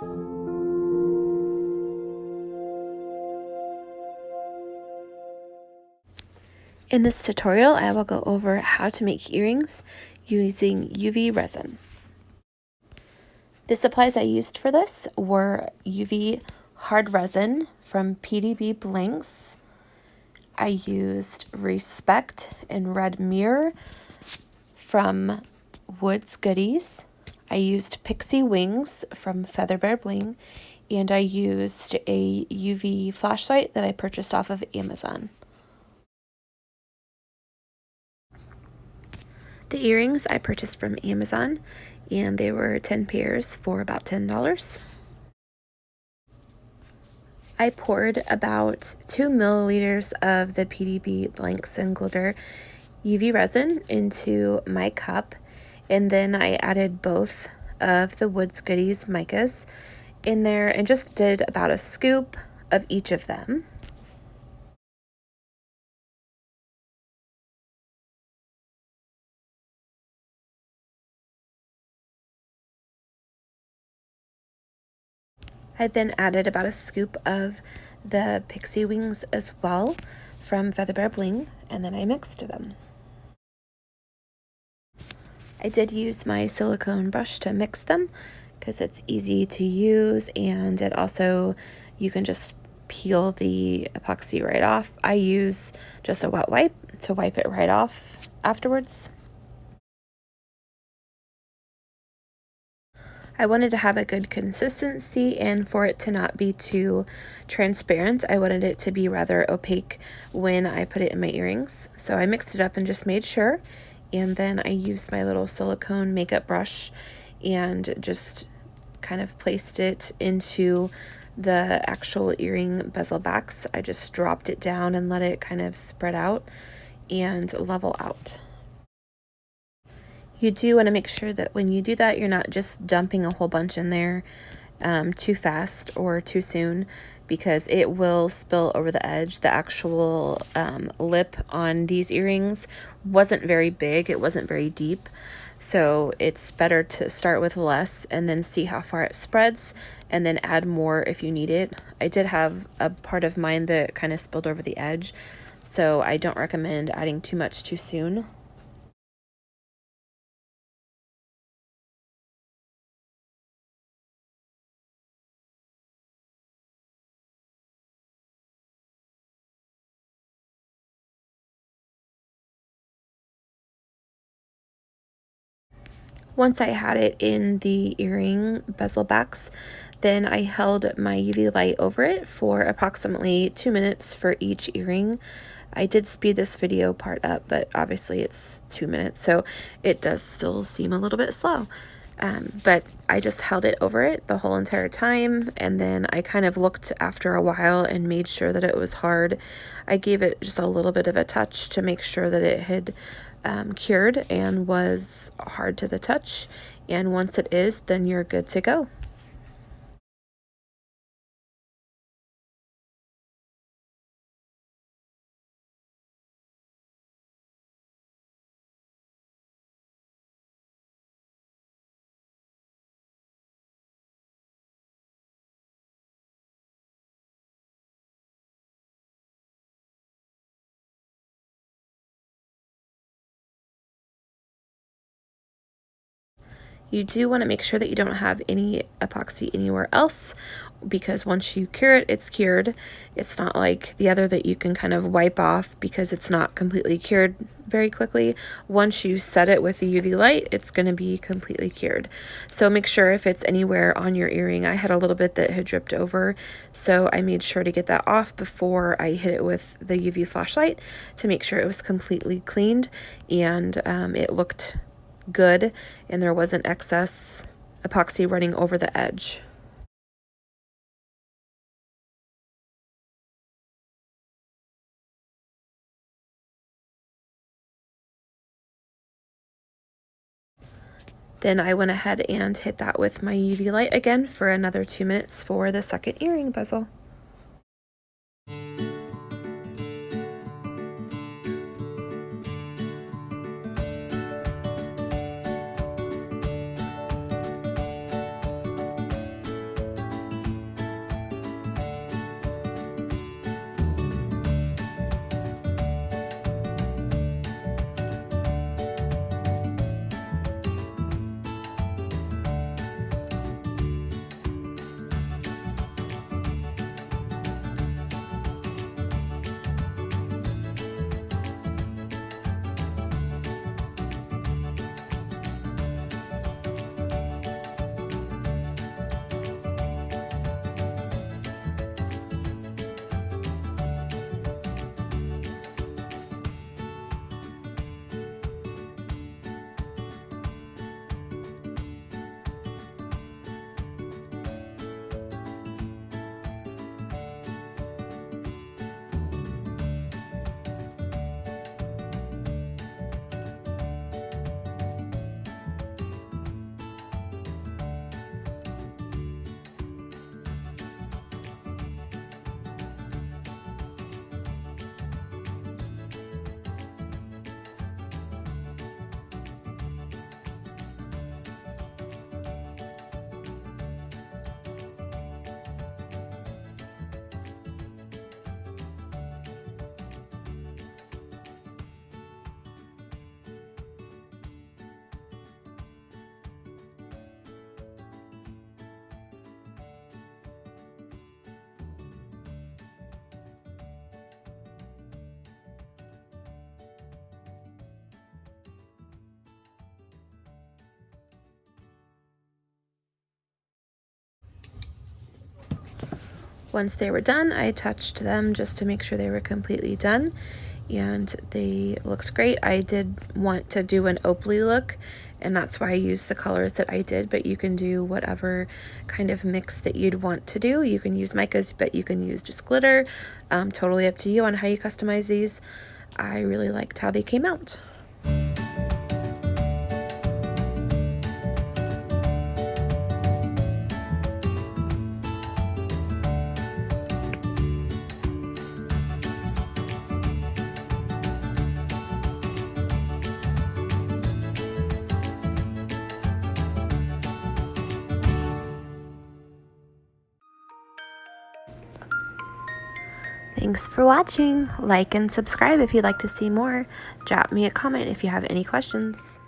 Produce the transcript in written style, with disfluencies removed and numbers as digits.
In this tutorial, I will go over how to make earrings using UV resin. The supplies I used for this were UV hard resin from PDB Blanks. I used Respect and Red Mirror from Woods Goodies. I used Pixie Wings from Feather Bear Bling, and I used a UV flashlight that I purchased off of Amazon. The earrings I purchased from Amazon, and they were 10 pairs for about $10. I poured about 2 milliliters of the PDB Blanks and Glitter UV resin into my cup, and then I added both of the Woods Goodies micas in there and just did about a scoop of each of them. I then added about a scoop of the Pixie Wings as well from Feather Bear Bling, and then I mixed them. I did use my silicone brush to mix them because it's easy to use, and it also, you can just peel the epoxy right off. I use just a wet wipe to wipe it right off afterwards. I wanted to have a good consistency, and for it to not be too transparent, I wanted it to be rather opaque when I put it in my earrings. So I mixed it up and just made sure, and then I used my little silicone makeup brush and just kind of placed it into the actual earring bezel backs. I just dropped it down and let it kind of spread out and level out. You do want to make sure that when you do that, you're not just dumping a whole bunch in there too fast or too soon, because it will spill over the edge. The actual lip on these earrings wasn't very big. It wasn't very deep. So it's better to start with less and then see how far it spreads and then add more if you need it. I did have a part of mine that kind of spilled over the edge, so I don't recommend adding too much too soon. Once I had it in the earring bezel backs, then I held my UV light over it for approximately 2 minutes for each earring. I did speed this video part up, but obviously it's 2 minutes, so it does still seem a little bit slow. But I just held it over it the whole entire time, and then I kind of looked after a while and made sure that it was hard. I gave it just a little bit of a touch to make sure that it had cured and was hard to the touch, and once it is, then you're good to go. You do want to make sure that you don't have any epoxy anywhere else, because once you cure it, it's cured. It's not like the other that you can kind of wipe off because it's not completely cured very quickly. Once you set it with the UV light, it's going to be completely cured. So make sure if it's anywhere on your earring. I had a little bit that had dripped over, so I made sure to get that off before I hit it with the UV flashlight to make sure it was completely cleaned and it looked good and there wasn't excess epoxy running over the edge. Then I went ahead and hit that with my UV light again for another 2 minutes for the second earring bezel. Once they were done, I touched them just to make sure they were completely done, and they looked great. I did want to do an opal-y look, and that's why I used the colors that I did, but you can do whatever kind of mix that you'd want to do. You can use micas, but you can use just glitter. Totally up to you on how you customize these. I really liked how they came out. Thanks for watching. Like and subscribe if you'd like to see more. Drop me a comment if you have any questions.